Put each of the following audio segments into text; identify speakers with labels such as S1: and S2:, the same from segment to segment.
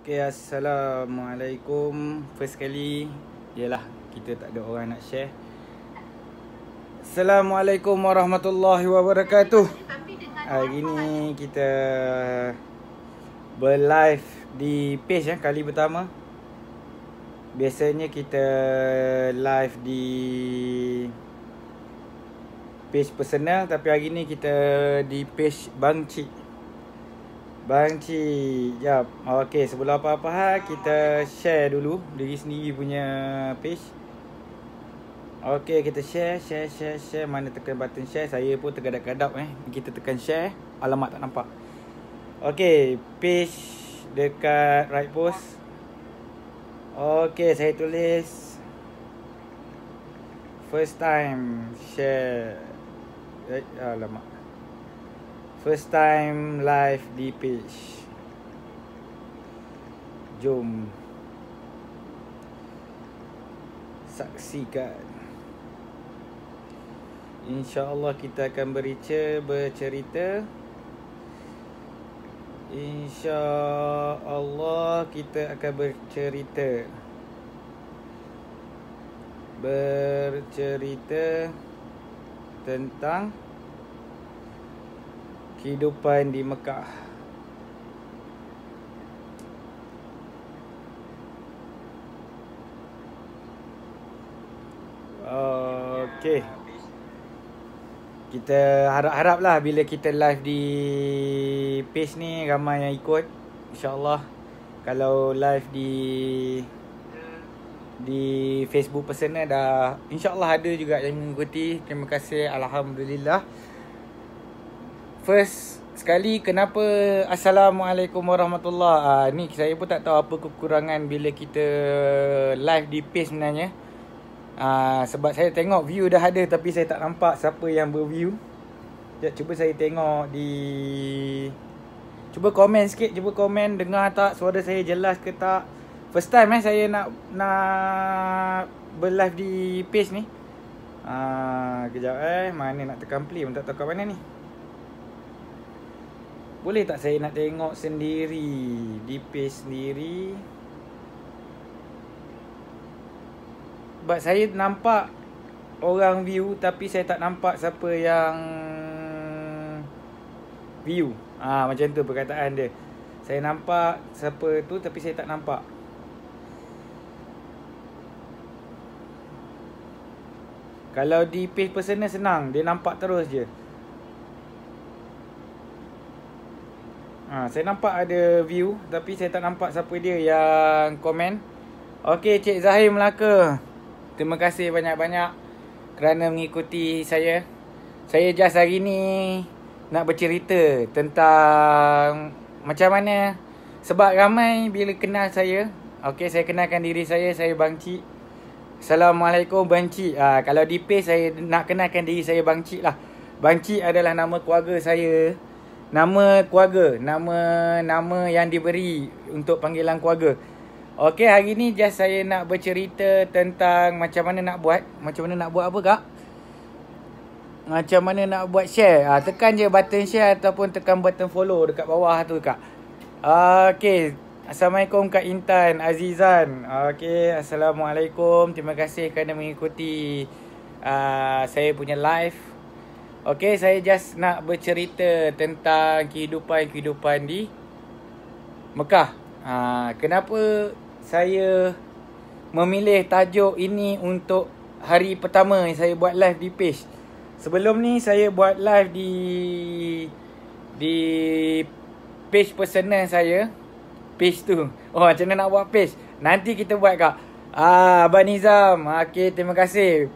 S1: Okay, Assalamualaikum. First kali ialah kita tak ada orang nak share. Assalamualaikum warahmatullahi wabarakatuh. Hari ni kita berlive di page kali pertama. Biasanya kita live di page personal, tapi hari ni kita di page Bang Cik. Bang Cik, jap. Okey, sebelum apa-apa kita share dulu diri sendiri punya page. Okey, kita share. Mana tekan button share? Saya pun tergadap-gadap Kita tekan share. Alamat tak nampak. Okey, page dekat right post. Okey, saya tulis first time share. Alamak. First time live di page. Jom saksikan. InsyaAllah kita akan bercerita. InsyaAllah kita akan bercerita tentang kehidupan di Mekah. Okey. Kita harap-haraplah bila kita live di page ni ramai yang ikut. InsyaAllah. Kalau live di Facebook personal dah, InsyaAllah ada juga yang mengikuti. Terima kasih. Alhamdulillah. First sekali, kenapa Assalamualaikum warahmatullahi. Ni saya pun tak tahu apa kekurangan bila kita live di page sebenarnya. Sebab saya tengok view dah ada, tapi saya tak nampak siapa yang berview. Cuba saya tengok di... Cuba komen sikit, dengar tak suara saya jelas ke tak. First time saya nak berlive di page ni. Kejap mana nak tekan play pun tak tahu kat mana ni. Boleh tak saya nak tengok sendiri di page sendiri? Sebab saya nampak orang view, tapi saya tak nampak siapa yang view. Macam tu perkataan dia. Saya nampak siapa tu, tapi saya tak nampak. Kalau di page personal senang, dia nampak terus je. Saya nampak ada view, tapi saya tak nampak siapa dia yang komen. Okey, Cik Zahir Melaka, terima kasih banyak-banyak kerana mengikuti saya. Saya just hari ni nak bercerita tentang macam mana. Sebab ramai bila kenal saya. Okey, saya kenalkan diri saya Bang Cik. Assalamualaikum Bang Cik. Kalau di page saya nak kenalkan diri saya Bang Cik lah. Bang Cik adalah nama keluarga saya. Nama keluarga, nama yang diberi untuk panggilan keluarga. Okey, hari ni just saya nak bercerita tentang macam mana nak buat apa kak? Macam mana nak buat share. Tekan je button share ataupun tekan button follow dekat bawah tu kak. Okey, Assalamualaikum Kak Intan Azizan. Okey, Assalamualaikum. Terima kasih kerana mengikuti saya punya live. Okey, saya just nak bercerita tentang kehidupan di Mekah. Kenapa saya memilih tajuk ini untuk hari pertama saya buat live di page. Sebelum ni saya buat live di page personal saya. Page tu. Macam mana nak buat page? Nanti kita buat kak. Abang Nizam. Okey, terima kasih.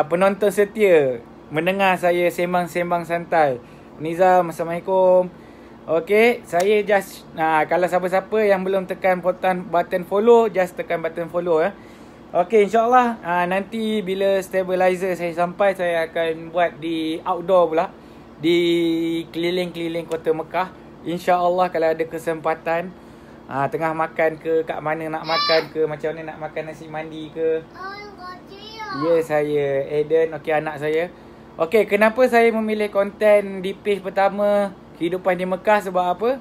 S1: Penonton setia mendengar saya sembang-sembang santai. Nizam, Assalamualaikum. Okey, saya just kalau siapa-siapa yang belum tekan button follow, just tekan button follow Okey, insyaAllah nanti bila stabilizer saya sampai, saya akan buat di outdoor pula, di keliling-keliling kota Mekah. InsyaAllah kalau ada kesempatan, tengah makan ke, kat mana nak makan ke, macam mana nak makan nasi mandi ke. Ya, saya Aiden, okey, anak saya. Okey, kenapa saya memilih konten di page pertama kehidupan di Mekah, sebab apa?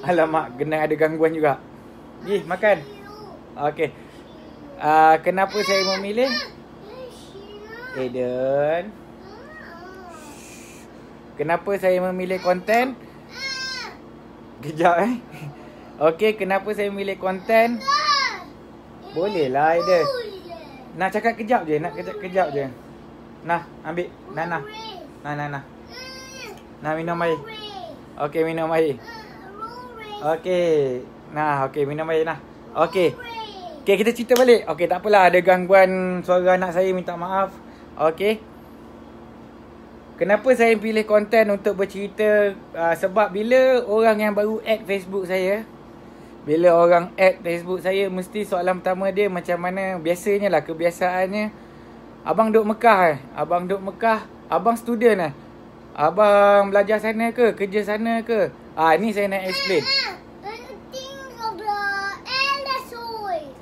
S1: Alamak, kena ada gangguan juga. Gi, makan. Okey. Kenapa saya memilih Eden? Kenapa saya memilih konten? Kejap Okey, kenapa saya memilih konten? Boleh lah Eden. Nak cakap kejap je, nak kejap je. Nah, ambil. Nah. Nah, minum air. Okey, minum air. Okey. Nah, okey, minum air nah. Okey. Okey, kita cerita balik. Okey, tak apalah, ada gangguan suara anak saya, minta maaf. Okey. Kenapa saya pilih konten untuk bercerita? Sebab bila orang yang baru add Facebook saya, bila orang add Facebook saya, mesti soalan pertama dia macam mana, biasanya lah kebiasaannya, abang duduk Mekah abang duduk Mekah, abang student abang belajar sana ke, kerja sana ke? Ni saya nak explain.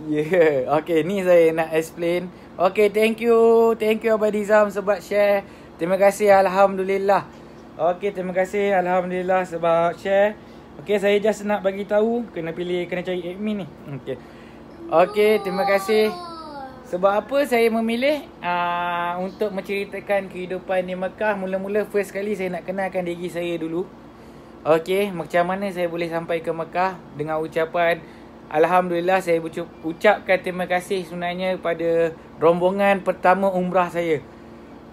S1: Yeah, okay, ni saya nak explain. Okay, thank you Abang Nizam sebab share. Terima kasih, Alhamdulillah. Okay, terima kasih, Alhamdulillah sebab share. Okay, saya just nak bagi tahu, kena cari admin ni. Okay, terima kasih. Sebab apa saya memilih untuk menceritakan kehidupan di Mekah. Mula-mula first kali saya nak kenalkan diri saya dulu. Okay, macam mana saya boleh sampai ke Mekah dengan ucapan Alhamdulillah. Saya ucapkan terima kasih sebenarnya pada rombongan pertama umrah saya.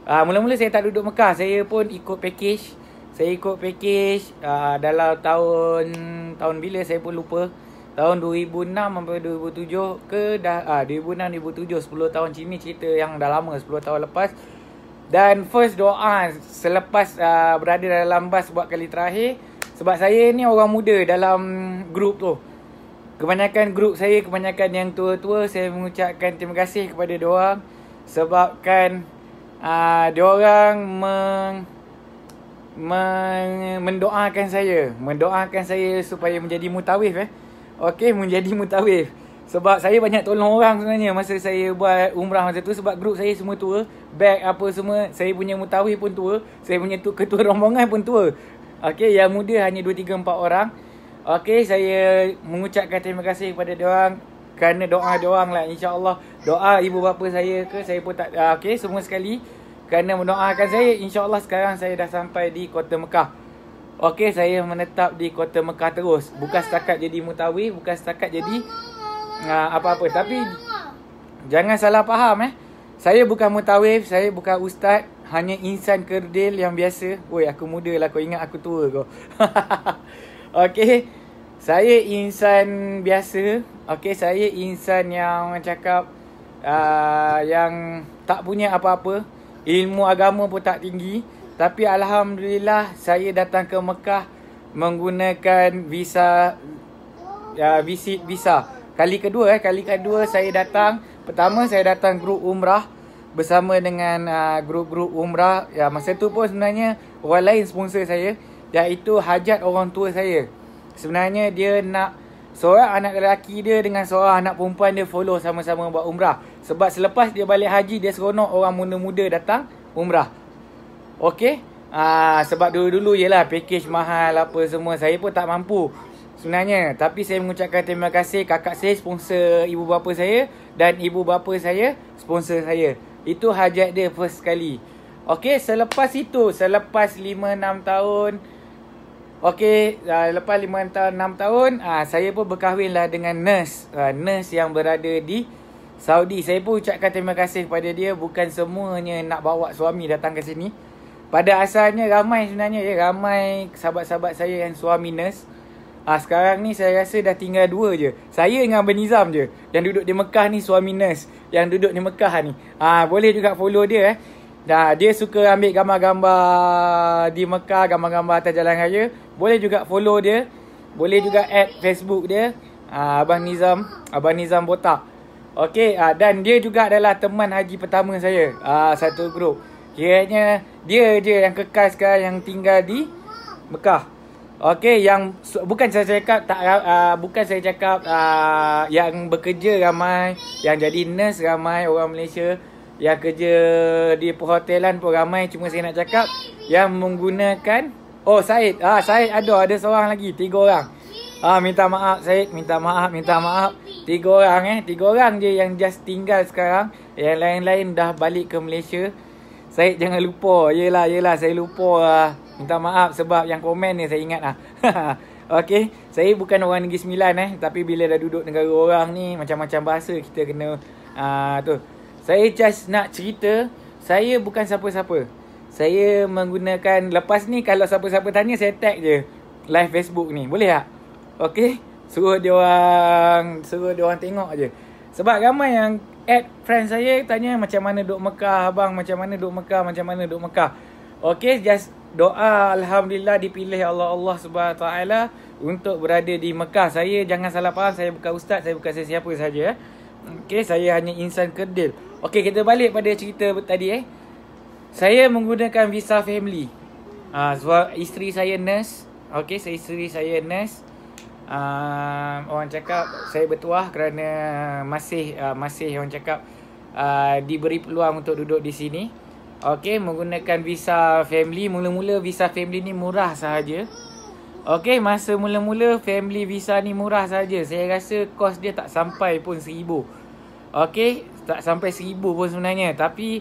S1: Mula-mula saya tak duduk Mekah, saya pun ikut package. Saya ikut package dalam tahun bila saya pun lupa. Tahun 2006 sampai 2007 ke 2006 2007, 10 tahun sini, cerita yang dah lama, 10 tahun lepas. Dan first doa selepas berada dalam bas buat kali terakhir, sebab saya ni orang muda dalam grup tu. Kebanyakan grup saya, kebanyakan yang tua-tua, saya mengucapkan terima kasih kepada diorang sebabkan diorang mendoakan saya supaya menjadi mutawif Okey, menjadi mutawif. Sebab saya banyak tolong orang sebenarnya masa saya buat umrah masa tu, sebab grup saya semua tua, beg apa semua, saya punya mutawif pun tua, saya punya ketua rombongan pun tua. Okey, yang muda hanya 2 3 4 orang. Okey, saya mengucapkan terima kasih kepada diorang kerana doa diorang lah, insya-Allah. Doa ibu bapa saya ke, saya pun tak okey, semua sekali kerana mendoakan saya, insya-Allah sekarang saya dah sampai di kota Mekah. Okey, saya menetap di kota Mekah terus. Bukan setakat jadi mutawif, bukan setakat jadi apa-apa. Tapi jangan salah faham saya bukan mutawif, saya bukan ustaz, hanya insan kerdil yang biasa. Oi, aku muda lah, kau ingat aku tua kau. Okey, saya insan biasa. Okey, saya insan yang cakap yang tak punya apa-apa, ilmu agama pun tak tinggi. Tapi Alhamdulillah saya datang ke Mekah menggunakan visit visa. Kali kedua saya datang. Pertama saya datang grup umrah bersama dengan grup-grup umrah. Masa tu pun sebenarnya orang lain sponsor saya, iaitu hajat orang tua saya. Sebenarnya dia nak seorang anak lelaki dia dengan seorang anak perempuan dia follow sama-sama buat umrah. Sebab selepas dia balik haji, dia seronok orang muda-muda datang umrah. Okey, sebab dulu-dulu yelah package mahal apa semua, saya pun tak mampu sebenarnya. Tapi saya mengucapkan terima kasih, kakak saya sponsor ibu bapa saya dan ibu bapa saya sponsor saya. Itu hajat dia first kali. Okey, selepas 5-6 tahun, okey, lepas 5-6 tahun, saya pun berkahwin lah dengan nurse yang berada di Saudi. Saya pun ucapkan terima kasih kepada dia. Bukan semuanya nak bawa suami datang ke sini. Pada asalnya ramai sebenarnya, ramai sahabat-sahabat saya yang suami nurse. Sekarang ni saya rasa dah tinggal 2 je. Saya dengan Abang Nizam je yang duduk di Mekah ni, suami nurse yang duduk di Mekah ni. Boleh juga follow dia dia suka ambil gambar-gambar di Mekah, gambar-gambar atas jalan raya. Boleh juga follow dia. Boleh juga add Facebook dia, Abang Nizam Botak. Okey, dan dia juga adalah teman haji pertama saya, satu grup. Kiranya dia je yang kekal sekarang, yang tinggal di Mekah. Okey, yang bukan saya cakap yang bekerja ramai, yang jadi nurse ramai orang Malaysia, yang kerja di perhotelan pun ramai. Cuma saya nak cakap yang menggunakan Said. Said ada seorang lagi, 3 orang. Minta maaf Syed, minta maaf. 3 orang 3 orang je yang just tinggal sekarang. Yang lain-lain dah balik ke Malaysia. Syed jangan lupa. Yelah saya lupa lah. Minta maaf sebab yang komen ni saya ingat lah. Okey, saya bukan orang Negeri Sembilan tapi bila dah duduk negara orang ni macam-macam bahasa kita kena tu. Saya just nak cerita, saya bukan siapa-siapa. Saya menggunakan, lepas ni kalau siapa-siapa tanya saya tag je live Facebook ni. Boleh tak? Okey, suruh dia orang tengok je. Sebab ramai yang add friend saya tanya macam mana duduk Mekah abang, macam mana duduk Mekah. Okey, just doa alhamdulillah dipilih Allah Subhanahu taala untuk berada di Mekah. Saya jangan salah faham, saya bukan ustaz, saya bukan sesiapa saja. Okey, saya hanya insan kerdil. Okey, kita balik pada cerita tadi Saya menggunakan visa family. Sebab isteri saya nurse. Okey, isteri saya nurse. Orang cakap saya bertuah kerana masih orang cakap diberi peluang untuk duduk di sini. Okey, menggunakan visa family. Mula-mula visa family ni murah sahaja. Okey, masa mula-mula family visa ni murah sahaja. Saya rasa kos dia tak sampai pun 1,000. Okey, tak sampai 1,000 pun sebenarnya. Tapi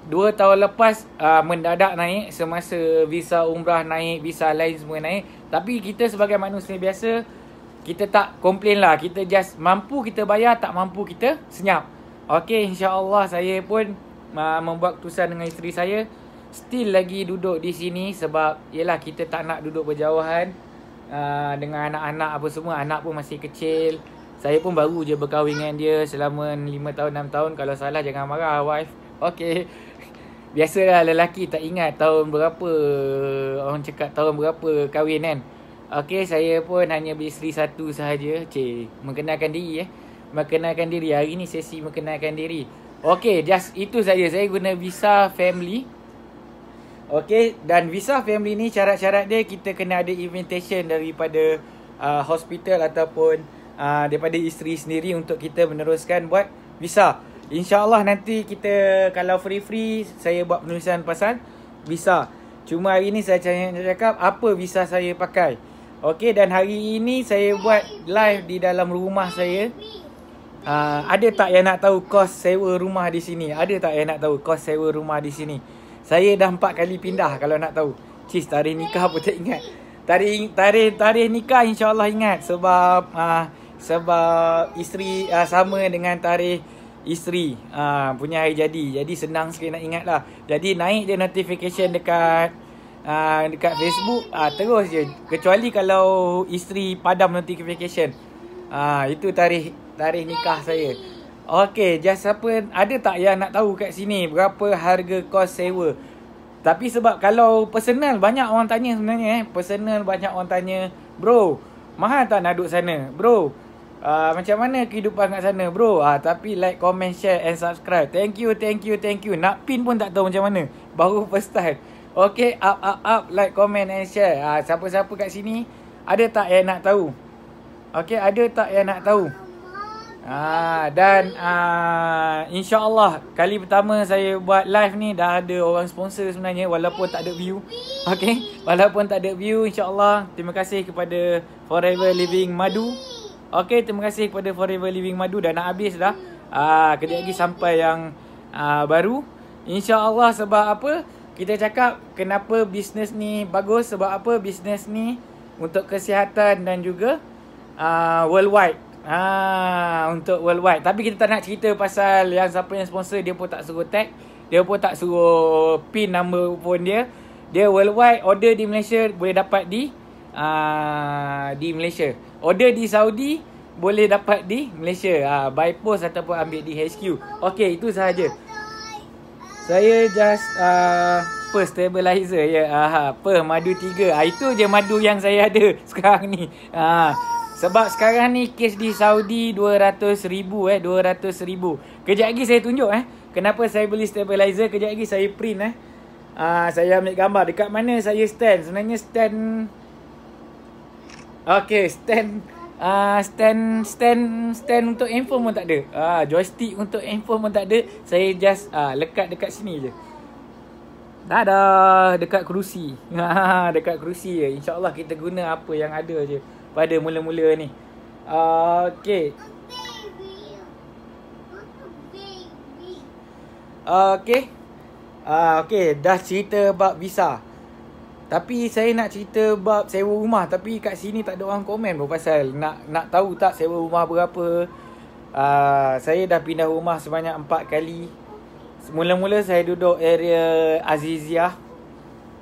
S1: 2 tahun lepas mendadak naik. Semasa visa umrah naik, visa lain semua naik. Tapi kita sebagai manusia biasa, kita tak komplain lah. Kita just mampu kita bayar, tak mampu kita senyap. Okey, insya-Allah saya pun membuat keputusan dengan isteri saya still lagi duduk di sini sebab yelah kita tak nak duduk berjauhan dengan anak-anak apa semua. Anak pun masih kecil. Saya pun baru je berkahwin dengan dia selama 5 tahun 6 tahun. Kalau salah jangan marah wife. Okey. Biasalah lelaki tak ingat tahun berapa, orang cakap tahun berapa kahwin kan. Okey, saya pun hanya beristeri satu sahaja. Mengenalkan diri Mengenalkan diri. Hari ni sesi mengenalkan diri. Okey, just itu saja. Saya guna visa family. Okey, dan visa family ni syarat-syarat dia kita kena ada invitation daripada hospital ataupun daripada isteri sendiri untuk kita meneruskan buat visa. InsyaAllah nanti kita kalau free-free saya buat penulisan pasal visa. Cuma hari ni saya cakap apa visa saya pakai. Okey, dan hari ini saya buat live di dalam rumah saya. Ada tak yang nak tahu kos sewa rumah di sini? Ada tak yang nak tahu kos sewa rumah di sini? Saya dah 4 kali pindah kalau nak tahu. Tarikh nikah pun tak ingat. Tarikh nikah insya-Allah ingat sebab isteri sama dengan tarikh isteri punya hari jadi. Jadi senang sikit nak ingat lah. Jadi naik je notification dekat Facebook terus je. Kecuali kalau isteri padam notification. Itu tarikh nikah saya. Okey, just ada tak yang nak tahu kat sini berapa harga kos sewa? Tapi sebab kalau personal banyak orang tanya sebenarnya personal banyak orang tanya, bro, mahal tak nak duduk sana? Bro, macam mana kehidupan kat sana? Bro, tapi like, comment, share and subscribe. Thank you. Nak pin pun tak tahu macam mana. Baru first time. Okey, up, like, comment and share. Siapa-siapa kat sini ada tak yang nak tahu? Okey, ada tak yang nak tahu? Dan insya-Allah kali pertama saya buat live ni dah ada orang sponsor sebenarnya walaupun tak ada view. Okey, walaupun tak ada view, insya-Allah terima kasih kepada Forever Living Madu. Okey, terima kasih kepada Forever Living Madu. Dah nak habis dah. Kejap lagi sampai yang baru. InsyaAllah sebab apa? Kita cakap kenapa bisnes ni bagus. Sebab apa? Bisnes ni untuk kesihatan dan juga worldwide. Untuk worldwide. Tapi kita tak nak cerita pasal yang siapa yang sponsor. Dia pun tak suruh tag. Dia pun tak suruh pin number phone dia. Dia worldwide. Order di Malaysia boleh dapat di Malaysia. Order di Saudi boleh dapat di Malaysia. By post ataupun ambil di HQ. Okey, itu sahaja. Saya just stabilizer madu 3. Itu je madu yang saya ada sekarang ni. Sebab sekarang ni kes di Saudi 200,000 200,000. Kejap lagi saya tunjuk kenapa saya beli stabilizer. Kejap lagi saya print saya ambil gambar dekat mana saya stand. Sebenarnya stand stand untuk handphone pun tak ada. Joystick untuk handphone pun tak ada. Saya just lekat dekat sini je. Dadah, dekat kerusi. Dekat kerusi je. InsyaAllah kita guna apa yang ada je. pada mula-mula ni. Okay. Okay. Okay, dah cerita bab visa. Tapi saya nak cerita bab sewa rumah. Tapi kat sini tak ada orang komen pun pasal nak tahu tak sewa rumah berapa. Saya dah pindah rumah sebanyak 4 kali. Mula-mula saya duduk area Azizia.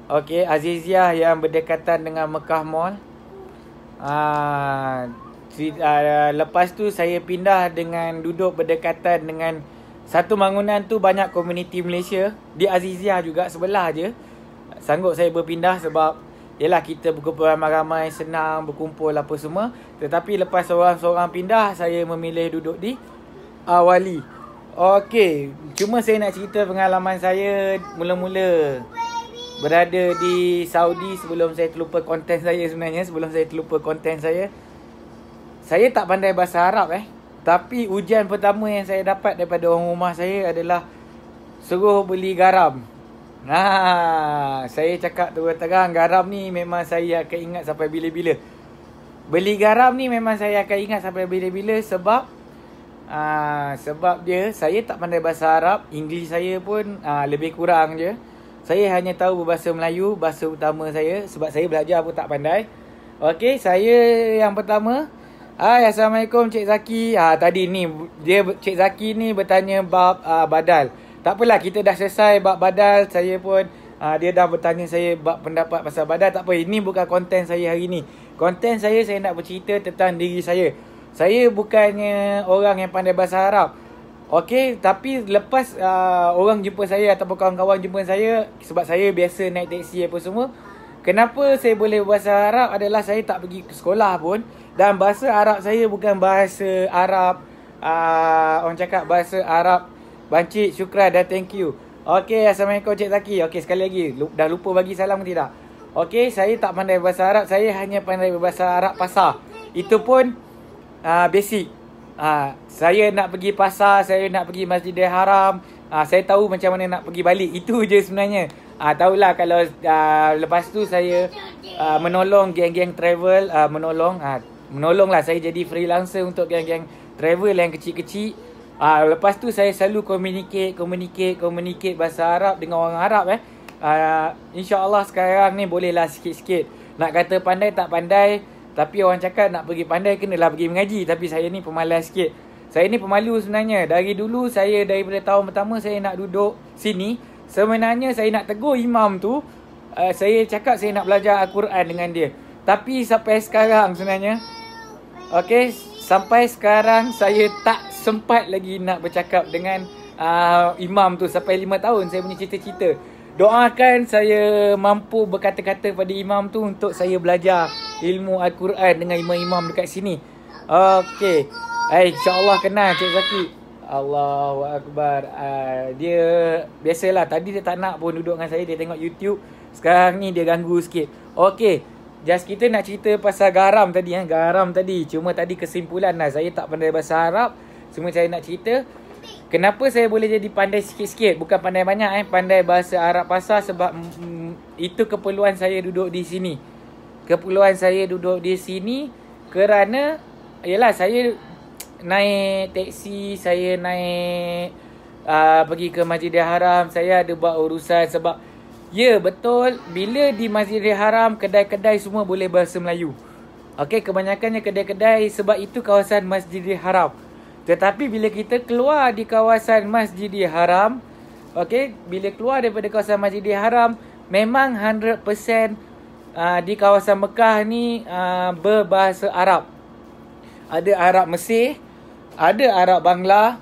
S1: Okay, Azizia yang berdekatan dengan Mekah Mall. Lepas tu saya pindah dengan duduk berdekatan dengan satu bangunan tu banyak komuniti Malaysia. Di Azizia juga, sebelah je. Sanggup saya berpindah sebab yelah kita berkumpul ramai-ramai, senang berkumpul apa semua. Tetapi lepas seorang-seorang pindah, saya memilih duduk di Wali. Okey, cuma saya nak cerita pengalaman saya mula-mula berada di Saudi sebelum saya terlupa konten saya sebenarnya. Saya tak pandai bahasa Arab Tapi ujian pertama yang saya dapat daripada orang rumah saya adalah suruh beli garam. Saya cakap terang-terang, garam ni memang saya akan ingat sampai bila-bila. Beli garam ni memang saya akan ingat sampai bila-bila sebab dia, saya tak pandai bahasa Arab. English saya pun lebih kurang je. Saya hanya tahu berbahasa Melayu, bahasa utama saya. Sebab saya belajar pun tak pandai. Okey, saya yang pertama. Assalamualaikum Cik Zaki. Tadi ni Cik Zaki ni bertanya bab badal. Tak apalah, kita dah selesai bab badal. Saya pun dia dah bertanya saya bab pendapat pasal badal. Tak apa, ini bukan konten saya hari ni. Konten saya nak bercerita tentang diri saya. Saya bukannya orang yang pandai bahasa Arab. Okey, tapi lepas orang jumpa saya ataupun kawan-kawan jumpa saya, sebab saya biasa naik teksi apa semua, kenapa saya boleh berbahasa Arab adalah saya tak pergi ke sekolah pun. Dan bahasa Arab saya bukan bahasa Arab orang cakap bahasa Arab bancik, syukran dan thank you. Okey, Assalamualaikum Cik Zaki. Okey, sekali lagi, dah lupa bagi salam ke tidak? Okey, saya tak pandai bahasa Arab. Saya hanya pandai berbahasa Arab pasar. Itu pun basic. Saya nak pergi pasar, saya nak pergi Masjidil Haram, saya tahu macam mana nak pergi balik. Itu je sebenarnya. Tahulah kalau lepas tu saya menolong geng-geng travel, menolong lah, saya jadi freelancer untuk geng-geng travel yang kecil-kecil. Lepas tu saya selalu communicate bahasa Arab dengan orang Arab InsyaAllah sekarang ni bolehlah sikit-sikit. Nak kata pandai tak pandai, tapi orang cakap nak pergi pandai kenalah pergi mengaji. Tapi saya ni pemalas sikit. Saya ni pemalu sebenarnya. Dari dulu saya, daripada tahun pertama saya nak duduk sini, sebenarnya saya nak tegur imam tu. Saya cakap saya nak belajar Al-Quran dengan dia. Tapi sampai sekarang sebenarnya, okey, sampai sekarang saya tak sempat lagi nak bercakap dengan imam tu. Sampai 5 tahun saya punya cita-cita. Doakan saya mampu berkata-kata pada imam tu untuk saya belajar ilmu Al-Quran dengan imam-imam dekat sini. Okey. InsyaAllah kenal Cik Zaki. Allahu Akbar. Dia biasalah, tadi dia tak nak pun duduk dengan saya, dia tengok YouTube. Sekarang ni dia ganggu sikit. Okey, just kita nak cerita pasal garam tadi. Garam tadi, cuma tadi kesimpulan lah, saya tak pandai bahasa Arab. Semua saya nak cerita kenapa saya boleh jadi pandai sikit-sikit, bukan pandai banyak pandai bahasa Arab pasar. Sebab itu keperluan saya duduk di sini. Keperluan saya duduk di sini kerana yalah, saya naik teksi, saya naik pergi ke Masjidil Haram, saya ada buat urusan. Sebab ya betul, bila di Masjidil Haram kedai-kedai semua boleh bahasa Melayu. Okey, kebanyakannya kedai-kedai sebab itu kawasan Masjidil Haram. Tetapi bila kita keluar di kawasan Masjidil Haram, okey, bila keluar daripada kawasan Masjidil Haram, memang 100% di kawasan Mekah ni berbahasa Arab. Ada Arab Mesir, ada Arab Bangla,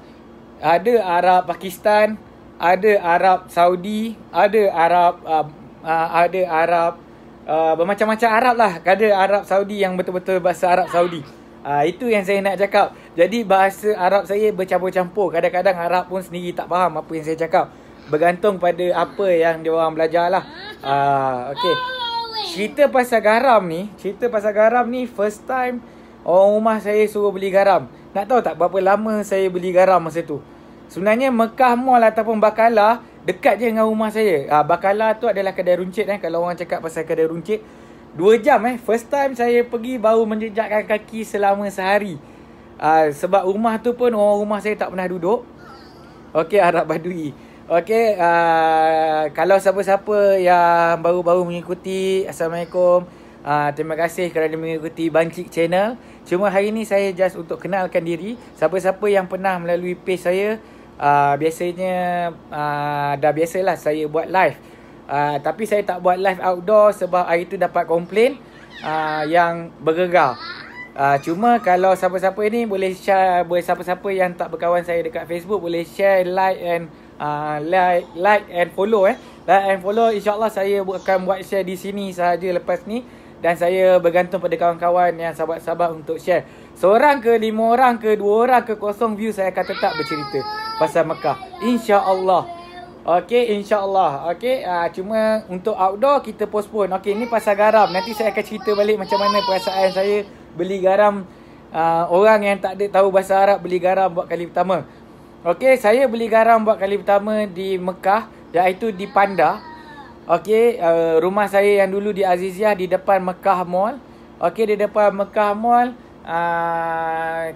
S1: ada Arab Pakistan, ada Arab Saudi, ada Arab bermacam-macam Arab lah. Ada Arab Saudi yang betul-betul bahasa Arab Saudi. Itu yang saya nak cakap. Jadi bahasa Arab saya bercampur-campur. Kadang-kadang Arab pun sendiri tak faham apa yang saya cakap. Bergantung pada apa yang dia orang belajar lah. Okay. Cerita pasal garam ni first time orang rumah saya suruh beli garam. Nak tahu tak berapa lama saya beli garam masa tu? Sebenarnya Mekah Mall ataupun Bakalah dekat je dengan rumah saya. Bakalah tu adalah kedai runcit Kalau orang cakap pasal kedai runcit, 2 jam First time saya pergi baru menjejakkan kaki selama sehari. Sebab rumah tu pun orang rumah saya tak pernah duduk. Okey, Arab Badui. Okey, kalau siapa-siapa yang baru-baru mengikuti, Assalamualaikum. Terima kasih kerana mengikuti Bancik Channel. Cuma hari ni saya just untuk kenalkan diri. Siapa-siapa yang pernah melalui page saya, biasanya dah biasalah saya buat live. Tapi saya tak buat live outdoor sebab hari tu dapat komplain yang bergegar. Cuma kalau siapa-siapa ni boleh share, boleh siapa-siapa yang tak berkawan saya dekat Facebook boleh share, like and follow like and follow. InsyaAllah saya akan buat share di sini sahaja lepas ni. Dan saya bergantung pada kawan-kawan yang sahabat-sahabat untuk share. Seorang ke, 5 orang ke, 2 orang ke, 0 view, saya akan tetap bercerita pasal Mekah, InsyaAllah. Okey, InsyaAllah. Okey, cuma untuk outdoor kita postpone. Okey, ni pasal garam. Nanti saya akan cerita balik macam mana perasaan saya beli garam. Orang yang tak ada tahu bahasa Arab beli garam buat kali pertama. Okey, saya beli garam buat kali pertama di Mekah, iaitu di Panda. Okey, rumah saya yang dulu di Aziziah di depan Mekah Mall. Okey, di depan Mekah Mall.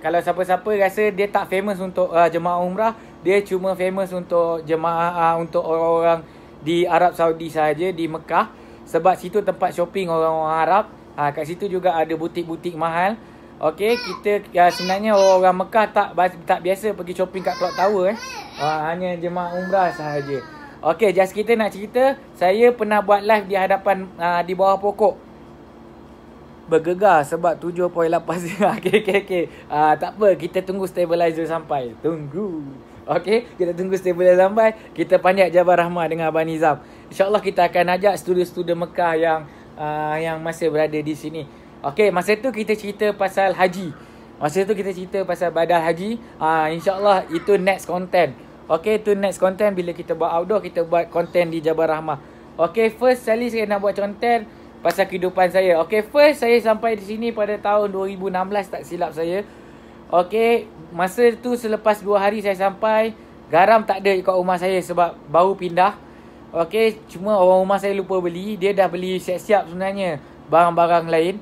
S1: Kalau siapa-siapa rasa dia tak famous untuk jemaah umrah, dia cuma famous untuk jemaah untuk orang-orang di Arab Saudi sahaja, di Mekah. Sebab situ tempat shopping orang-orang Arab. Kat situ juga ada butik-butik mahal. Okey, kita sebenarnya orang Mekah tak biasa pergi shopping kat Clock Tower hanya jemaah umrah sahaja. Okey, just kita nak cerita, saya pernah buat live di hadapan di bawah pokok. Bergegar sebab 7.8. Okey. Tak apa, kita tunggu stabilizer sampai. Tunggu. Okey, kita tunggu stabilizer sampai. Kita panjat Jabal Rahmah dengan Abang Nizam. InsyaAllah kita akan ajak studio-studio Mekah yang masih berada di sini. Okey, masa tu kita cerita pasal haji. Masa tu kita cerita pasal badal haji. InsyaAllah itu next content. Okey, tu next content bila kita buat outdoor, kita buat content di Jabal Rahmah. Okey, first sekali saya nak buat content pasal kehidupan saya. Okey, first saya sampai di sini pada tahun 2016 tak silap saya. Okey, masa tu selepas 2 hari saya sampai, garam tak ada kat rumah saya sebab baru pindah. Okey, cuma orang rumah saya lupa beli. Dia dah beli siap-siap sebenarnya barang-barang lain.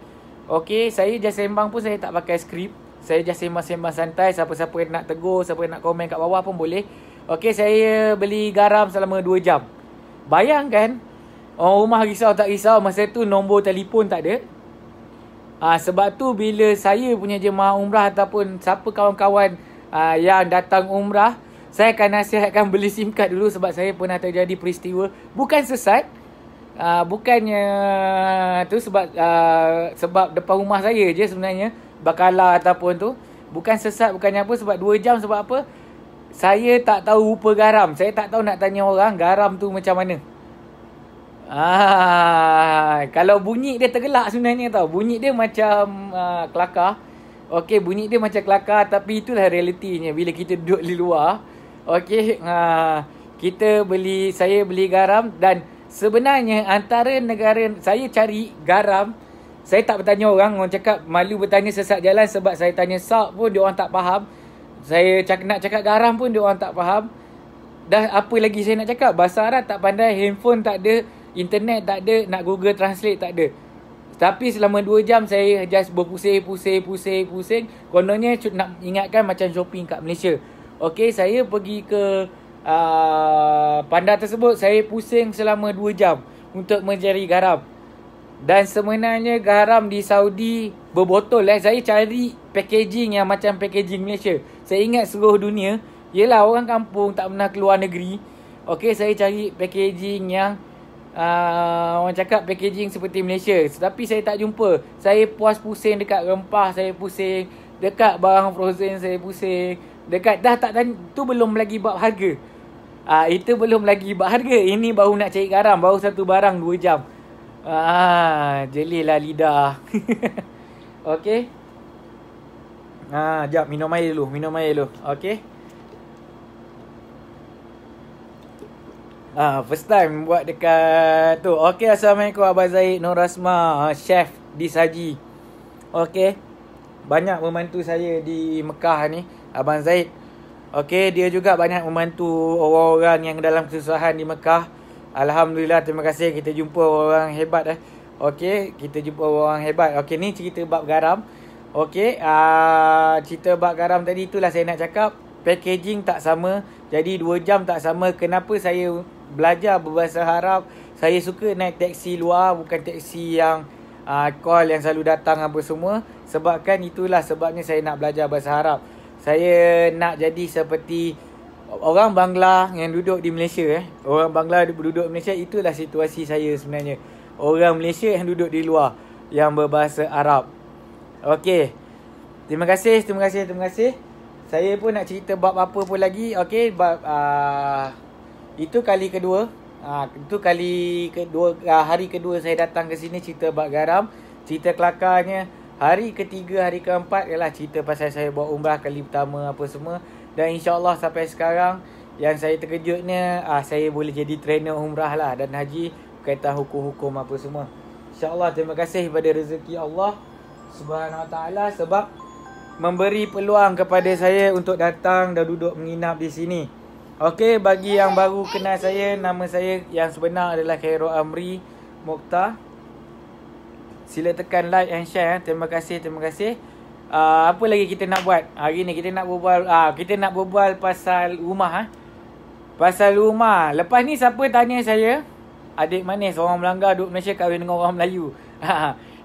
S1: Okey, saya just sembang pun saya tak pakai skrip. Saya just sembang-sembang santai. Siapa-siapa yang nak tegur, siapa yang nak komen kat bawah pun boleh. Okey, saya beli garam selama 2 jam. Bayangkan, orang rumah risau tak risau, masa tu nombor telefon tak ada. Sebab tu bila saya punya jemaah umrah ataupun siapa kawan-kawan yang datang umrah, saya akan nasihatkan beli SIM card dulu sebab saya pernah terjadi peristiwa. Bukan sesat, bukannya tu sebab depan rumah saya je sebenarnya, Bakalah ataupun tu. Bukan sesat, bukannya apa, sebab 2 jam sebab apa? Saya tak tahu rupa garam. Saya tak tahu nak tanya orang garam tu macam mana. Kalau bunyi dia tergelak sebenarnya tau. Bunyi dia macam kelakar. Okey, bunyi dia macam kelakar, tapi itulah realitinya bila kita duduk di luar. Okey, saya beli garam. Dan sebenarnya antara negara saya cari garam, saya tak bertanya orang. Orang cakap malu bertanya sesat jalan sebab saya tanya SAP pun dia orang tak faham. Saya nak cakap garam pun dia orang tak faham. Dah apa lagi saya nak cakap? Bahasa Arab tak pandai, handphone tak ada, internet tak ada, nak Google Translate tak ada. Tapi selama 2 jam saya just berpusing. Kononnya nak ingatkan macam shopping kat Malaysia. Okey, saya pergi ke Panda tersebut. Saya pusing selama 2 jam untuk mencari garam. Dan sebenarnya garam di Saudi berbotol. Saya cari packaging yang macam packaging Malaysia. Saya ingat seluruh dunia, yelah orang kampung tak pernah keluar negeri. Okey, saya cari packaging yang orang cakap packaging seperti Malaysia. Tapi saya tak jumpa. Saya puas pusing dekat rempah, saya pusing. Dekat barang frozen saya pusing. Dekat dah tak tanya, tu belum lagi bab harga. Itu belum lagi bab harga. Ini baru nak cari garam, baru satu barang 2 jam. Jelilah lidah. Okey. Jap minum air dulu. Okey. First time buat dekat tu. Okey, Assalamualaikum Abang Zaid Nur Rasma, chef di Saji. Okey. Banyak membantu saya di Mekah ni Abang Zaid. Okey, dia juga banyak membantu orang-orang yang dalam kesusahan di Mekah. Alhamdulillah, terima kasih kita jumpa orang hebat Okey, kita jumpa orang hebat. Okey, ni cerita bab garam. Okey, cerita bab garam tadi itulah saya nak cakap. Packaging tak sama. Jadi 2 jam tak sama. Kenapa saya belajar berbahasa Arab? Saya suka naik teksi luar, bukan teksi yang call yang selalu datang apa semua. Sebabkan itulah sebabnya saya nak belajar bahasa Arab. Saya nak jadi seperti orang Bangla yang duduk di Malaysia. Orang Bangla duduk di Malaysia, itulah situasi saya sebenarnya. Orang Malaysia yang duduk di luar yang berbahasa Arab. Okey. Terima kasih. Saya pun nak cerita bab apa pun lagi. Okey, bab itu kali kedua. Itu kali kedua, hari kedua saya datang ke sini cerita bab garam. Cerita kelakarnya. Hari ketiga, hari keempat ialah cerita pasal saya buat umrah kali pertama apa semua. Dan insyaAllah sampai sekarang yang saya terkejutnya, saya boleh jadi trainer umrah lah dan haji berkaitan hukum-hukum apa semua. InsyaAllah, terima kasih kepada rezeki Allah Subhanahu Wa Taala sebab memberi peluang kepada saya untuk datang dan duduk menginap di sini. Okey, bagi yang baru kenal saya, nama saya yang sebenar adalah Khairul Amri Mokhtar. Sila tekan like and share. Terima kasih. Apa lagi kita nak buat? Hari ni kita nak berbual pasal rumah. Pasal rumah. Lepas ni siapa tanya saya, adik manis orang Melanggar duduk Malaysia kahwin dengan orang Melayu.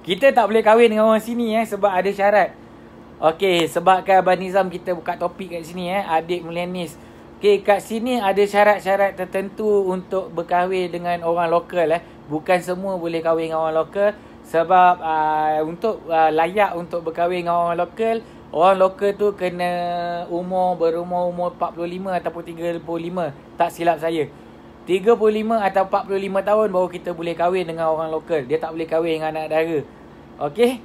S1: Kita tak boleh kahwin dengan orang sini sebab ada syarat. Okey, sebabkan Abang Nizam kita buka topik kat sini adik Melanis. Okey, kat sini ada syarat-syarat tertentu untuk berkahwin dengan orang lokal Bukan semua boleh kahwin dengan orang lokal. Sebab untuk layak untuk berkahwin dengan orang lokal tu kena berumur 45 ataupun 35. Tak silap saya, 35 atau 45 tahun baru kita boleh kahwin dengan orang lokal. Dia tak boleh kahwin dengan anak dara. Okey.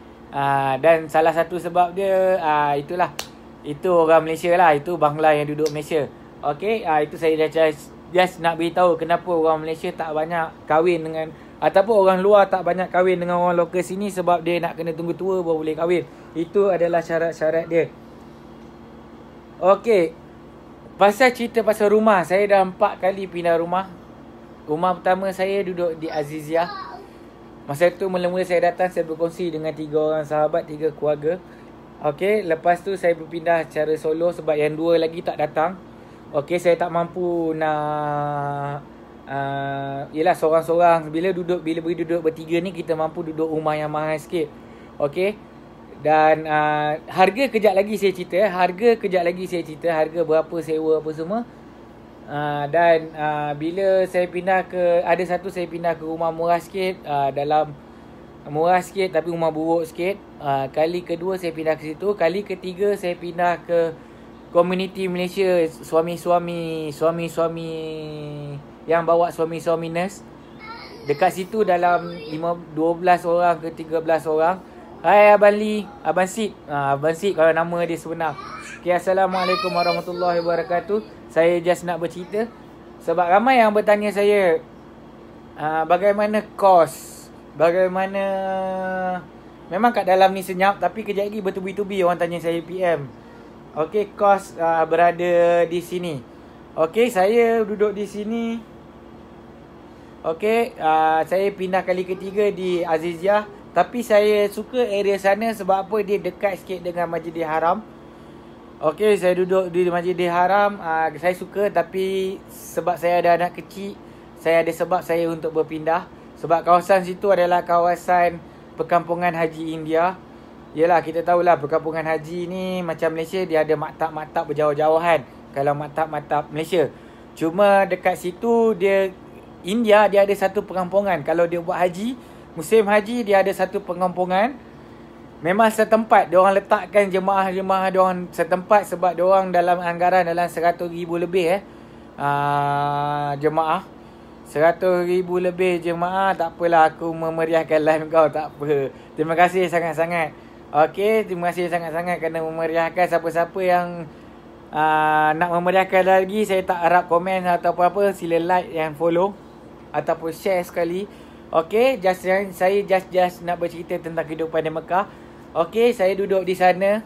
S1: Dan salah satu sebab dia itulah. Itu orang Malaysia lah. Itu Bangla yang duduk Malaysia. Okey. Itu saya dah just nak beritahu kenapa orang Malaysia tak banyak kahwin dengan, ataupun orang luar tak banyak kahwin dengan orang lokal sini, sebab dia nak kena tunggu tua baru boleh kahwin. Itu adalah syarat-syarat dia. Okey. Pasal cerita pasal rumah, saya dah 4 kali pindah rumah. Rumah pertama saya duduk di Azizia. Masa tu mula-mula saya datang, saya berkongsi dengan 3 orang sahabat, 3 keluarga. Okey, lepas tu saya berpindah secara solo sebab yang 2 lagi tak datang. Okey, saya tak mampu nak yelah seorang-seorang. Bila boleh duduk bertiga ni, kita mampu duduk rumah yang mahal sikit. Okey. Dan harga kejap lagi saya cerita. Harga berapa sewa apa semua. Dan bila saya pindah ke, ada satu saya pindah ke rumah murah sikit, murah sikit tapi rumah buruk sikit. Kali kedua saya pindah ke situ. Kali ketiga saya pindah ke komuniti Malaysia, suami-suami yang bawa suami-suami nurse. Dekat situ dalam 12 orang ke 13 orang. Hai Abang Lee, Abang Sid. Abang Sid kalau nama dia sebenar. Okay, Assalamualaikum warahmatullahi wabarakatuh. Saya just nak bercerita sebab ramai yang bertanya saya bagaimana kos, bagaimana, memang kat dalam ni senyap tapi kejap lagi bertubi-tubi orang tanya saya PM. Okey, kos berada di sini. Okey, saya duduk di sini. Okey, saya pindah kali ketiga di Azizia. Tapi saya suka area sana sebab apa? Dia dekat sikit dengan Masjidil Haram. Okey, saya duduk di Masjidil Haram. Saya suka, tapi sebab saya ada anak kecil, saya ada sebab saya untuk berpindah. Sebab kawasan situ adalah kawasan perkampungan Haji India. Yelah, kita tahulah perkampungan haji ni macam Malaysia, dia ada maktab-maktab berjauh-jauhan. Kalau maktab-maktab Malaysia, cuma dekat situ India dia ada satu perkampungan. Kalau dia buat haji, musim haji, dia ada satu perkampungan. Memang setempat, diorang letakkan jemaah-jemaah diorang setempat sebab diorang dalam anggaran dalam 100,000 lebih jemaah. 100,000 lebih jemaah. Tak apalah, aku memeriahkan live kau, tak apa. Terima kasih sangat-sangat. Okey, terima kasih sangat-sangat kerana memeriahkan. Siapa-siapa yang nak memeriahkan lagi, saya tak harap komen atau apa-apa. Sila like and follow ataupun share sekali. Okey, saya just nak bercerita tentang kehidupan di Mekah. Okey, saya duduk di sana,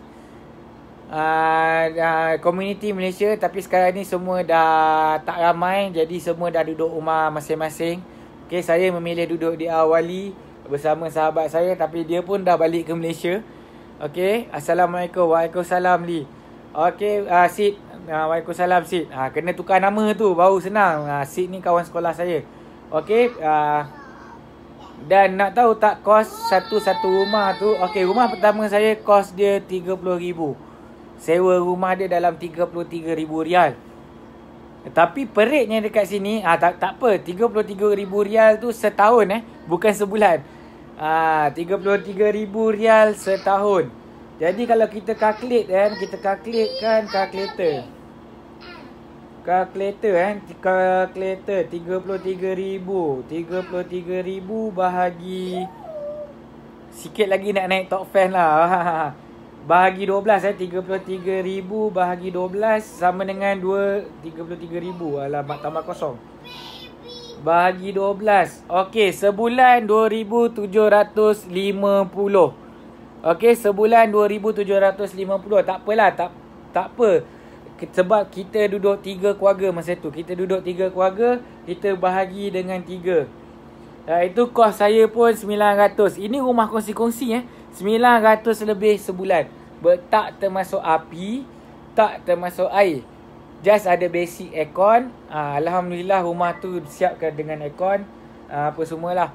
S1: komuniti Malaysia, tapi sekarang ni semua dah tak ramai, jadi semua dah duduk rumah masing-masing. Okey, saya memilih duduk di Awali. bersama sahabat saya, tapi dia pun dah balik ke Malaysia. Okey, Assalamualaikum. Waalaikumsalam Li. Okey, Sid. Waalaikumsalam Sid. Kena tukar nama tu baru senang. Sid ni kawan sekolah saya. Okey, dan nak tahu tak kos satu rumah tu? Okey, rumah pertama saya kos dia 30,000. Sewa rumah dia dalam 33,000 rial. Tapi peritnya dekat sini, tak apa, 33,000 rial tu setahun bukan sebulan. 33,000 rial setahun. Jadi kalau kita calculate kan, kita calculate kan calculator. Calculator 33,000 bahagi, sikit lagi nak naik top fan lah. Bahagi 12 33,000 bahagi 12 sama dengan 33,000. Alamak, tambah kosong. Bahagi 12. Okey, sebulan 2,750. Okey, sebulan 2,750. Tak apalah, tak apa. Sebab kita duduk 3 keluarga masa tu. Kita duduk 3 keluarga, kita bahagi dengan 3. Itu kos saya pun 900. Ini rumah kongsi-kongsi 900 lebih sebulan. Tak termasuk api, tak termasuk air. Just ada basic aircon. Alhamdulillah rumah tu siapkan dengan aircon. Apa semualah.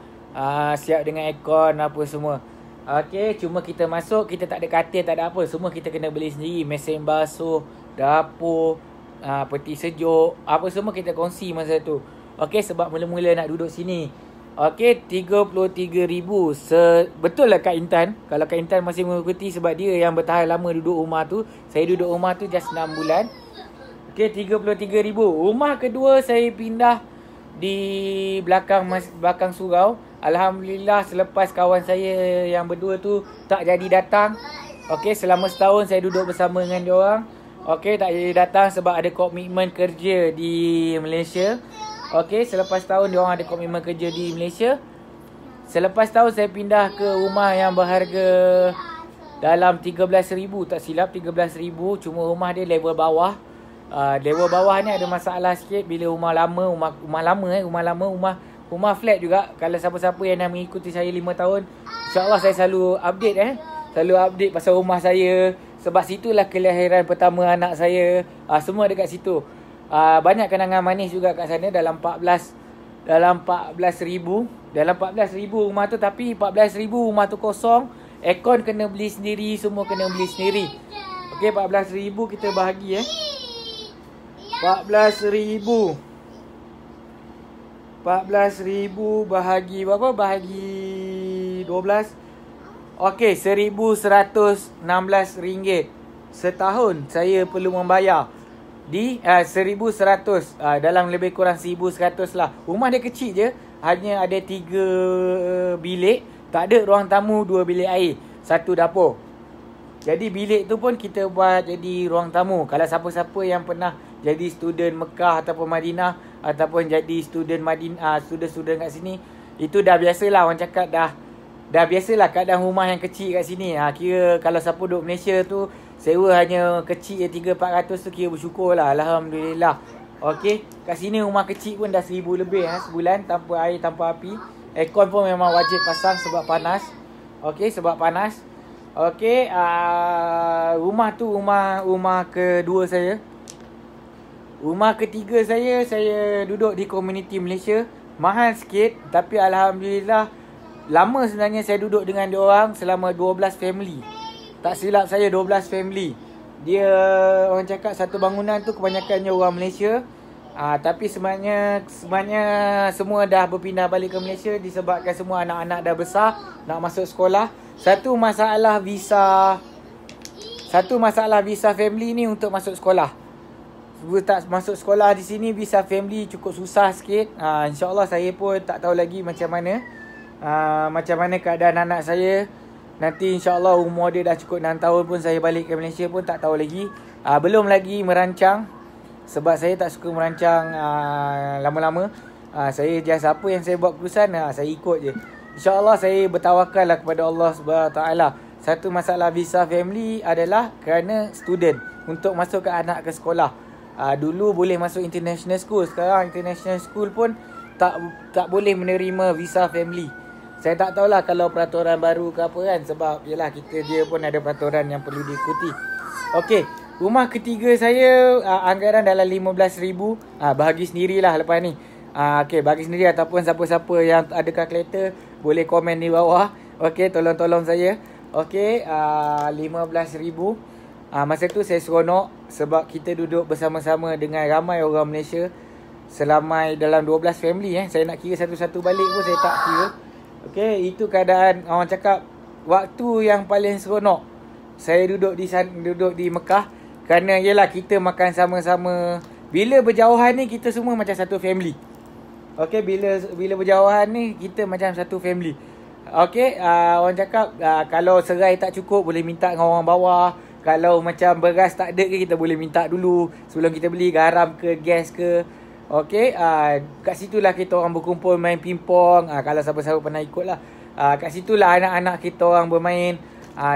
S1: Siap dengan aircon apa semua. Okey, cuma kita masuk, kita tak ada katil, tak ada apa. Semua kita kena beli sendiri. Mesin basuh, dapur, peti sejuk, apa semua kita kongsi masa tu. Okey, sebab mula-mula nak duduk sini. Okey, 33,000. Betul lah Kak Intan. Kalau Kak Intan masih mengikuti, sebab dia yang bertahan lama duduk rumah tu. Saya duduk rumah tu just 6 bulan. Okey, 33,000. Rumah kedua saya pindah di belakang surau. Alhamdulillah selepas kawan saya yang berdua tu tak jadi datang. Okey, selama setahun saya duduk bersama dengan dia orang. Okey, tak jadi datang sebab ada komitmen kerja di Malaysia. Okey, selepas tahun dia orang ada komitmen kerja di Malaysia. Selepas tahun saya pindah ke rumah yang berharga dalam 13,000, tak silap 13,000, cuma rumah dia level bawah. Level bawah ni ada masalah sikit bila rumah flat juga. Kalau siapa-siapa yang dah mengikuti saya 5 tahun, insya-Allah saya selalu update selalu update pasal rumah saya. Sebab situlah kelahiran pertama anak saya. Semua dekat situ. Banyak kenangan manis juga kat sana. Dalam 14,000 rumah tu. Tapi 14,000 rumah tu kosong. Aircon kena beli sendiri. Semua kena beli sendiri. Okey, 14,000 kita bahagi 14,000 bahagi berapa? Bahagi 12. Okey, RM1,116 setahun saya perlu membayar. Di 1,100, dalam lebih kurang 1,100 lah. Rumah dia kecil je, hanya ada 3 bilik. Tak ada ruang tamu, 2 bilik air, 1 dapur. Jadi bilik tu pun kita buat jadi ruang tamu. Kalau siapa-siapa yang pernah jadi student Mekah ataupun Madinah, ataupun jadi student Madinah, student kat sini, itu dah biasalah. Orang cakap dah biasalah keadaan rumah yang kecil kat sini. Kira kalau siapa duduk Malaysia tu sewa hanya kecil 300-400 tu, kira bersyukur lah. Alhamdulillah. Okey, kat sini rumah kecil pun dah 1,000 lebih sebulan, tanpa air, tanpa api. Aircon pun memang wajib pasang sebab panas. Okey, sebab panas. Okey, rumah tu rumah kedua saya. Rumah ketiga saya duduk di komuniti Malaysia. Mahal sikit, tapi alhamdulillah lama sebenarnya saya duduk dengan dia orang selama 12 family. Tak silap saya 12 family. Dia orang cakap satu bangunan tu kebanyakannya orang Malaysia. Tapi sebenarnya semua dah berpindah balik ke Malaysia disebabkan semua anak-anak dah besar nak masuk sekolah. Satu masalah visa family ni untuk masuk sekolah. Tak masuk sekolah di sini, visa family cukup susah sikit. InsyaAllah saya pun tak tahu lagi macam mana keadaan anak saya. Nanti insyaAllah umur dia dah cukup 6 tahun pun saya balik ke Malaysia pun tak tahu lagi. Belum lagi merancang. Sebab saya tak suka merancang lama-lama. Saya just apa yang saya buat keputusan, saya ikut je. InsyaAllah saya bertawakal lah kepada Allah SWT. Satu masalah visa family adalah kerana student, untuk masukkan anak ke sekolah. Dulu boleh masuk international school. Sekarang international school pun tak boleh menerima visa family. Saya tak tahulah kalau peraturan baru ke apa kan. Sebab yelah dia pun ada peraturan yang perlu diikuti. Okey, rumah ketiga saya anggaran dalam RM15,000. Bahagi sendirilah lepas ni. Okey, bagi sendiri ataupun siapa-siapa yang ada kalkulator boleh komen di bawah. Okey, tolong saya. Okey, RM15,000. Masa tu saya seronok sebab kita duduk bersama-sama dengan ramai orang Malaysia. Selamai dalam 12 family Saya nak kira satu-satu balik pun saya tak kira. Okey, itu keadaan orang cakap waktu yang paling seronok. Saya duduk di Mekah kerana yelah kita makan sama-sama. Bila berjauhan ni kita semua macam satu family. Okey, bila berjauhan ni kita macam satu family. Okey, orang cakap kalau serai tak cukup boleh minta dengan orang bawah. Kalau macam beras tak ada ke kita boleh minta dulu sebelum kita beli, garam ke gas ke. Okey, kat situlah kita orang berkumpul main pingpong. Kalau siapa-siapa pernah ikut lah. Kat situlah anak-anak kita orang bermain.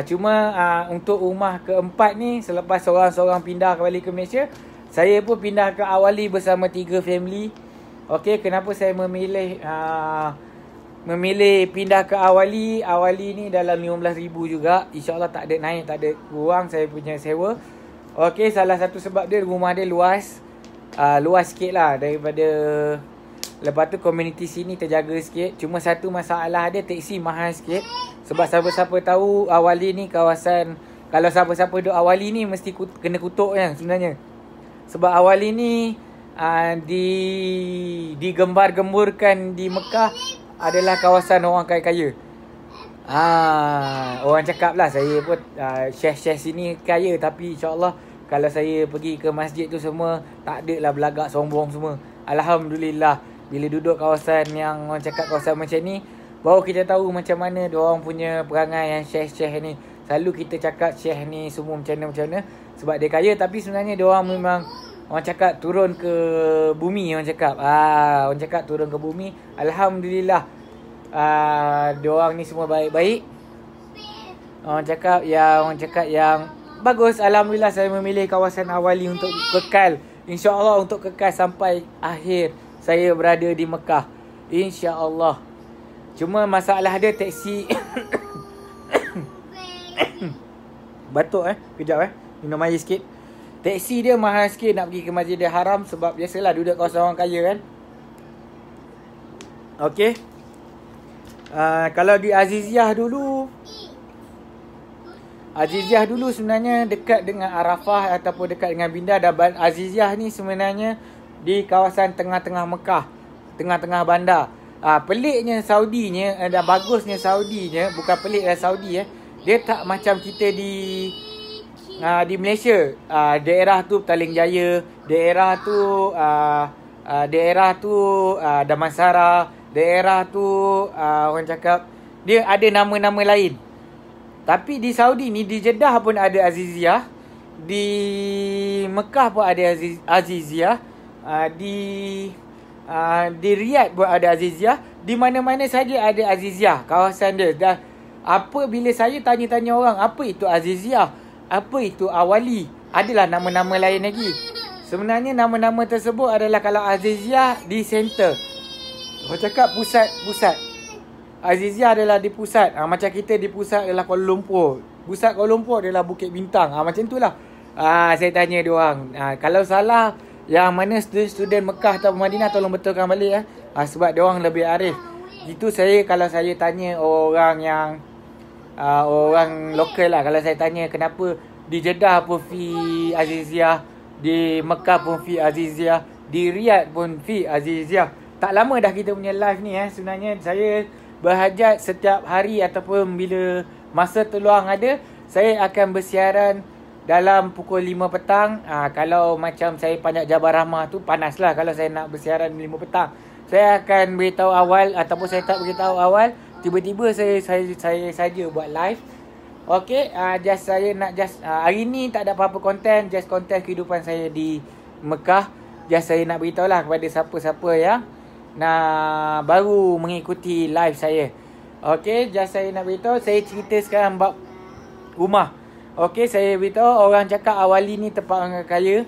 S1: Cuma untuk rumah keempat ni, selepas seorang-seorang pindah balik ke Malaysia, saya pun pindah ke Awali bersama 3 family. Okey, kenapa saya memilih pindah ke Awali? Awali ni dalam RM15,000 juga. InsyaAllah tak ada naik, tak ada kurang saya punya sewa. Okey, salah satu sebab dia rumah dia luas. Luas sikit lah daripada. Lepas tu community sini terjaga sikit. Cuma satu masalah dia, teksi mahal sikit. Sebab siapa-siapa tahu Awali ni kawasan, kalau siapa-siapa duduk Awali ni mesti kena kutuk kan sebenarnya. Sebab Awali ni digembar-gemburkan di Mekah adalah kawasan orang kaya-kaya. Orang cakap lah, saya pun share sini kaya, tapi insyaAllah kalau saya pergi ke masjid tu semua tak ada lah belagak sombong semua. Alhamdulillah. Bila duduk kawasan yang orang cakap kawasan macam ni, baru kita tahu macam mana diorang punya perangai yang share ni. Selalu kita cakap share ni semua macam mana. Sebab dia kaya, tapi sebenarnya diorang memang orang cakap turun ke bumi. Orang cakap turun ke bumi. Alhamdulillah. Diorang ni semua baik-baik. Orang cakap yang bagus. Alhamdulillah saya memilih kawasan Awali untuk kekal. InsyaAllah untuk kekal sampai akhir saya berada di Mekah. InsyaAllah. Cuma masalah dia teksi. Batuk kejap minum air sikit. Teksi dia mahal sikit nak pergi ke Masjidil Haram. Sebab biasalah duduk kawasan orang kaya kan. Okey. Kalau di Aziziyah dulu sebenarnya dekat dengan Arafah ataupun dekat dengan Bindar. Dan Aziziyah ni sebenarnya di kawasan tengah-tengah Mekah, tengah-tengah bandar. Peliknya Saudinya dan bagusnya Saudinya, bukan pelik lah Saudi dia tak macam kita di Malaysia. Daerah tu Petaling Jaya, daerah tu Damansara, daerah tu orang cakap dia ada nama-nama lain. Tapi di Saudi ni, di Jeddah pun ada Aziziyah, di Mekah pun ada Aziziyah, di Riyadh pun ada Aziziyah. Di mana-mana saja ada Aziziyah kawasan dia. Dan apabila saya tanya-tanya orang, apa itu Aziziyah, apa itu Awali, adalah nama-nama lain lagi. Sebenarnya nama-nama tersebut adalah, kalau Aziziyah di center, orang cakap pusat. Aziziyah adalah di pusat. Macam kita di pusat adalah Kuala Lumpur. Pusat Kuala Lumpur adalah Bukit Bintang. Macam itulah. Saya tanya dia orang. Kalau salah yang mana student Mekah atau Madinah, tolong betulkan balik sebab dia orang lebih arif. Itu kalau saya tanya orang yang orang lokal lah, kalau saya tanya kenapa di Jeddah pun fi Aziziyah, di Mekah pun fi Aziziyah, di Riyadh pun fi Aziziyah. Tak lama dah kita punya live ni sebenarnya saya berhajat setiap hari ataupun bila masa terluang ada, saya akan bersiaran dalam pukul 5 petang. Kalau macam saya panjat Jabal Rahmah tu panas lah kalau saya nak bersiaran 5 petang. Saya akan beritahu awal ataupun saya tak beritahu awal. Tiba-tiba saya saja buat live. Okey, hari ni tak ada apa-apa konten, just konten kehidupan saya di Mekah. Just saya nak beritahu lah kepada siapa-siapa yang nak baru mengikuti live saya. Okey, just saya nak beritahu, saya cerita sekarang bab rumah. Okey, saya beritahu orang cakap Awali ni tempat orang kaya.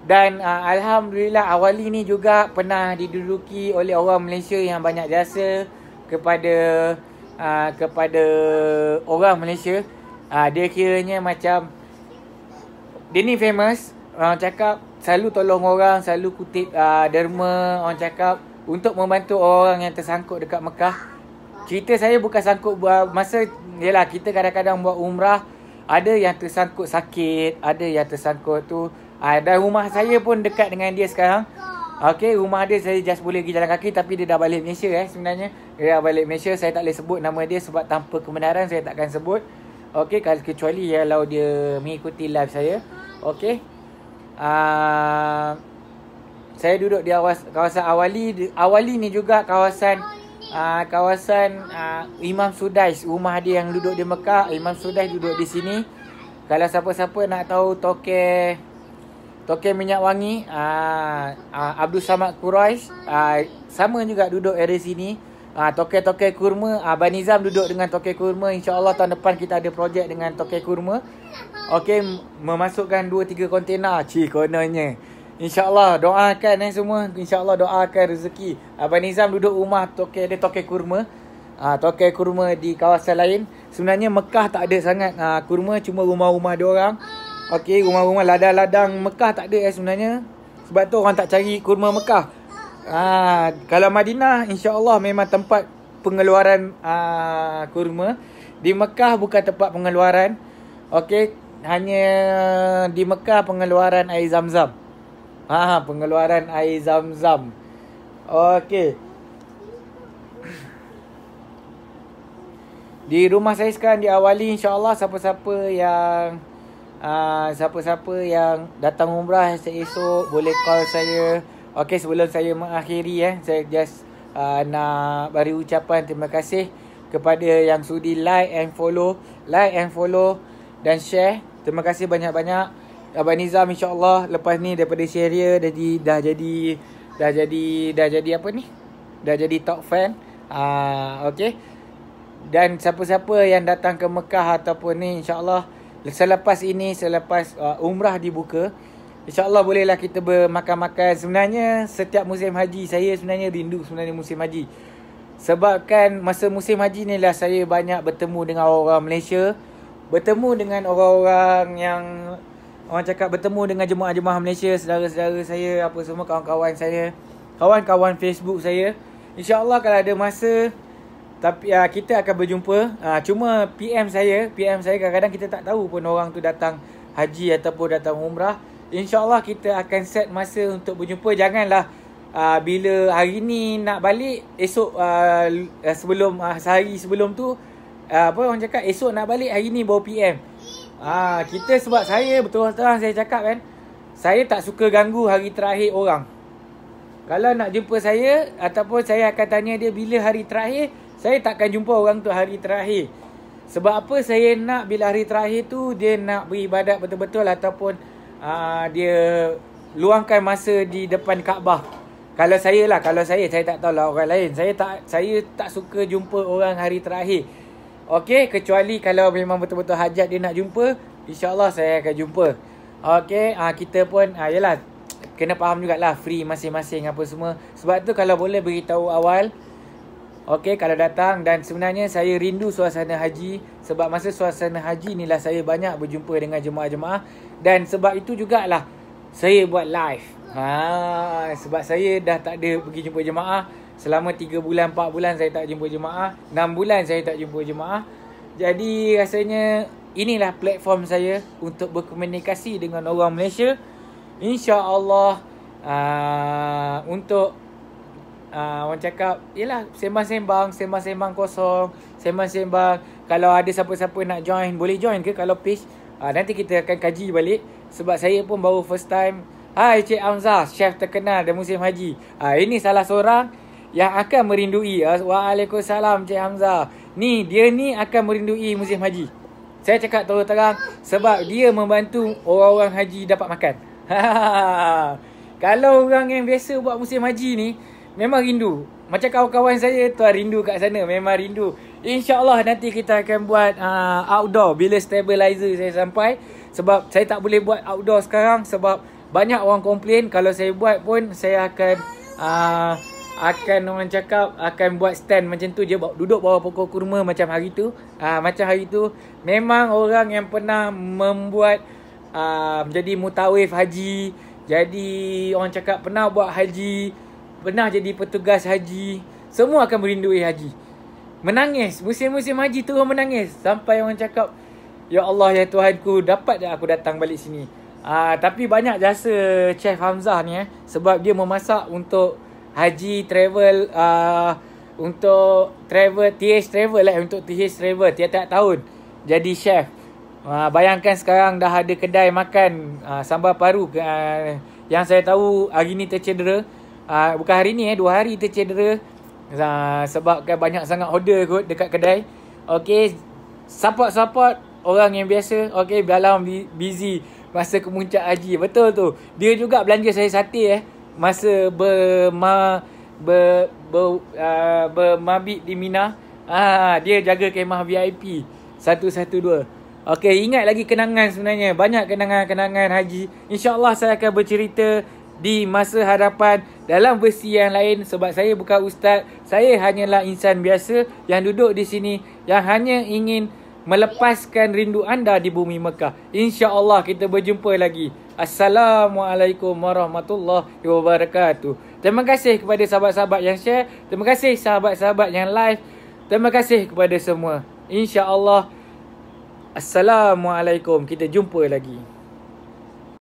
S1: Dan Alhamdulillah Awali ni juga pernah diduduki oleh orang Malaysia yang banyak jasa kepada kepada orang Malaysia. Dia kiranya macam dia ni famous. Orang cakap selalu tolong orang, selalu kutip derma, orang cakap untuk membantu orang yang tersangkut dekat Mekah. Cerita saya bukan sangkut buat masa, yelah kita kadang-kadang buat umrah, ada yang tersangkut sakit, ada yang tersangkut tu. Dan rumah saya pun dekat dengan dia sekarang. Okay, rumah dia saya just boleh pergi jalan kaki, tapi dia dah balik Malaysia sebenarnya. Dia dah balik Malaysia, saya tak boleh sebut nama dia sebab tanpa kebenaran saya takkan sebut. Okay, kecuali kalau dia mengikuti live saya. Okay. Saya duduk di kawasan Awali. Awali ni juga kawasan Imam Sudais. Rumah dia yang duduk di Mekah, Imam Sudais duduk di sini. Kalau siapa-siapa nak tahu Tokek minyak wangi, Abdul Samad Quraish, sama juga duduk area sini. Tokek kurma, Abang Nizam duduk dengan tokek kurma. InsyaAllah tahun depan kita ada projek dengan tokek kurma. Okey, memasukkan 2-3 kontena. Kononnya InsyaAllah doakan semua. InsyaAllah doakan rezeki. Abang Nizam duduk rumah tokek dia, tokek kurma. Tokek kurma di kawasan lain. Sebenarnya Mekah tak ada sangat kurma, cuma rumah-rumah dia orang. Okey, rumah-rumah ladang-ladang Mekah tak ada sebenarnya. Sebab tu orang tak cari kurma Mekah. Kalau Madinah insya-Allah memang tempat pengeluaran kurma. Di Mekah bukan tempat pengeluaran. Okey, hanya di Mekah pengeluaran air Zam-Zam. Pengeluaran air Zam-Zam. Okey. Di rumah saya sekarang di Awali, insya-Allah siapa-siapa yang datang umrah esok boleh call saya. Okey, sebelum saya mengakhiri saya just nak beri ucapan terima kasih kepada yang sudi like and follow dan share. Terima kasih banyak-banyak. Abang Nizam insya-Allah lepas ni daripada share dah jadi apa ni? Dah jadi top fan. Okey. Dan siapa-siapa yang datang ke Mekah ataupun ni insya-Allah selepas umrah dibuka, InsyaAllah bolehlah kita bermakan-makan. Sebenarnya setiap musim haji saya sebenarnya rindu musim haji. Sebab kan masa musim haji ni lah saya banyak bertemu dengan orang Malaysia. Bertemu dengan orang-orang yang orang cakap bertemu dengan jemaah-jemaah Malaysia, saudara-saudara saya, apa semua kawan-kawan saya, kawan-kawan Facebook saya. InsyaAllah kalau ada masa tapi kita akan berjumpa. Cuma PM saya kadang-kadang kita tak tahu pun orang tu datang haji ataupun datang umrah. InsyaAllah kita akan set masa untuk berjumpa. Janganlah bila hari ni nak balik, esok sehari sebelum tu orang cakap esok nak balik, hari ni baru PM. Kita sebab saya betul-betul saya cakap kan, saya tak suka ganggu hari terakhir orang. Kalau nak jumpa saya ataupun saya akan tanya dia bila hari terakhir, saya takkan jumpa orang tu hari terakhir. Sebab apa? Saya nak bila hari terakhir tu dia nak beribadat betul-betul ataupun dia luangkan masa di depan Kaabah. Kalau saya tak tahu lah orang lain. Saya tak suka jumpa orang hari terakhir. Okey, kecuali kalau memang betul-betul hajat dia nak jumpa, insya-Allah saya akan jumpa. Okey, kita pun yalah kena faham jugalah free masing-masing apa semua. Sebab tu kalau boleh beritahu awal. Okey, kalau datang. Dan sebenarnya saya rindu suasana haji. Sebab masa suasana haji ni lah saya banyak berjumpa dengan jemaah-jemaah. Dan sebab itu jugalah saya buat live. Sebab saya dah tak ada pergi jumpa jemaah. Selama 3 bulan, 4 bulan saya tak jumpa jemaah. 6 bulan saya tak jumpa jemaah. Jadi rasanya inilah platform saya untuk berkomunikasi dengan orang Malaysia. InsyaAllah untuk orang cakap yelah sembang-sembang kosong, sembang-sembang. Kalau ada siapa-siapa nak join, boleh join ke kalau page. Nanti kita akan kaji balik. Sebab saya pun baru first time. Hai Cik Hamzah, chef terkenal dan musim haji. Ini salah seorang yang akan merindui. Waalaikumsalam Cik Hamzah. Dia ni akan merindui musim haji. Saya cakap terang-terang sebab dia membantu orang-orang haji dapat makan. Kalau orang yang biasa buat musim haji ni memang rindu. Macam kawan-kawan saya tu rindu kat sana. Memang rindu. InsyaAllah nanti kita akan buat outdoor bila stabilizer saya sampai. Sebab saya tak boleh buat outdoor sekarang sebab banyak orang komplain. Kalau saya buat pun saya akan akan orang cakap akan buat stand macam tu je, duduk bawah pokok kurma macam hari tu. Macam hari tu memang orang yang pernah membuat jadi mutawif haji, jadi orang cakap pernah buat haji, pernah jadi petugas haji, semua akan merindui haji. Menangis, musim-musim haji tu orang menangis sampai orang cakap, ya Allah ya Tuhanku, dapat tak aku datang balik sini. Tapi banyak jasa Chef Hamzah ni sebab dia memasak untuk haji travel, untuk travel TH Travel untuk TH Travel tiap-tiap tahun jadi chef. Bayangkan sekarang dah ada kedai makan sambal paru yang saya tahu hari ni tercedera. Bukan hari ni 2 hari tercedera sebabkan banyak sangat order kot dekat kedai. Okay, support orang yang biasa. Okay, dalam busy masa kemuncak haji. Betul tu. Dia juga belanja saya sate masa bermabit di Mina. Dia jaga kemah VIP 112. Okay, ingat lagi kenangan sebenarnya. Banyak kenangan-kenangan haji. InsyaAllah saya akan bercerita di masa hadapan dalam versi yang lain sebab saya bukan ustaz. Saya hanyalah insan biasa yang duduk di sini yang hanya ingin melepaskan rindu anda di bumi Mekah. InsyaAllah kita berjumpa lagi. Assalamualaikum warahmatullahi wabarakatuh. Terima kasih kepada sahabat-sahabat yang share. Terima kasih sahabat-sahabat yang live. Terima kasih kepada semua. InsyaAllah. Assalamualaikum. Kita jumpa lagi.